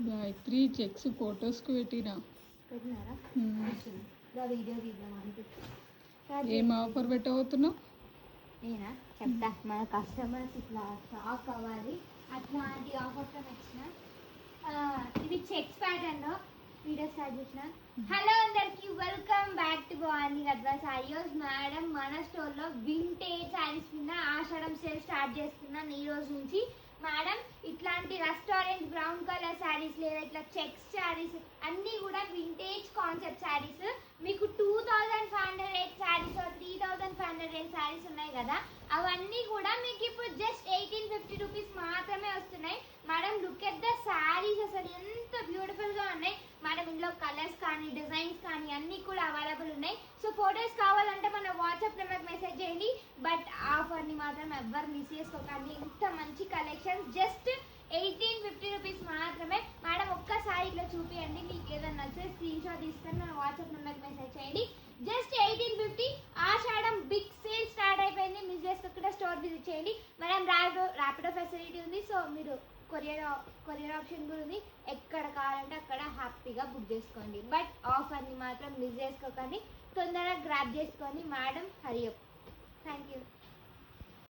Gayatri checks ఫొటోస్కి పెట్టినా. ఏం offer పెట్టబోతున్నావు? నేనా చెప్తా. మన కస్టమర్స్ ఇట్లా షాక్ అవ్వాలి అట్లాంటి ఆఫర్తో వచ్చిన. ఇది చెక్స్ ప్యాటర్న్ వీడియో స్టార్ట్ చేసిన. హలో అందరికి, welcome back to Bhavani Gadwal saris. Madam మన స్టోర్లో వింటేజ్ శారీస్ మీద ఆషాఢం సేల్ స్టార్ట్ చేస్తున్నాను ఈ రోజు నుంచి. మేడం ఇట్లాంటి రెస్టారెంట్ బ్రౌన్ కలర్ శారీస్ లేదా ఇట్లా చెక్స్ శారీస్ అన్నీ కూడా వింటేజ్ కాన్సెప్ట్ శారీస్. మీకు 2500 రేట్ శారీస్ 3500 రేట్ శారీస్ ఉన్నాయి కదా, అవన్నీ కూడా మీకు ఇప్పుడు జస్ట్ 1850 రూపీస్ మాత్రమే వస్తున్నాయి. Madam look at the saris, అసలు ఎంత బ్యూటిఫుల్ గా ఉన్నాయి మేడం. ఇందులో కలర్స్ కానీ డిజైన్స్ కానీ అన్ని కూడా అవైలబుల్ ఉన్నాయి. సో ఫొటోస్ కావాలంటే మన వాట్సాప్ నెంబర్కి మెసేజ్ చేయండి. బట్ ఆఫర్ని మాత్రం ఎవ్వరు మిస్ చేసుకోకండి. ఇంత మంచి కలెక్షన్ జస్ట్ 1850 రూపీస్ మాత్రమే. మేడం ఒక్కసారి ఇట్లా చూపియండి, మీకు ఏదైనా నచ్చితే స్క్రీన్ షాట్ తీసుకొని మన వాట్సాప్ నెంబర్కి మెసేజ్ చేయండి. జస్ట్ 1850. ఆషాఢం బిగ్ సేల్ స్టార్ట్ అయిపోయింది, మిస్ చేసుకోకుండా స్టోర్ విజిట్ చేయండి. మేడం ర్యాపిడో ఫెసిలిటీ ఉంది, సో మీరు కొరియర్ ఆప్షన్ కూడా ఉంది. ఎక్కడ కావాలంటే అక్కడ హ్యాపీగా బుక్ చేసుకోండి. బట్ ఆఫర్ని మాత్రం మిస్ చేసుకోకండి, తొందరగా గ్రాప్ చేసుకోండి. Madam Hari up. Thank you.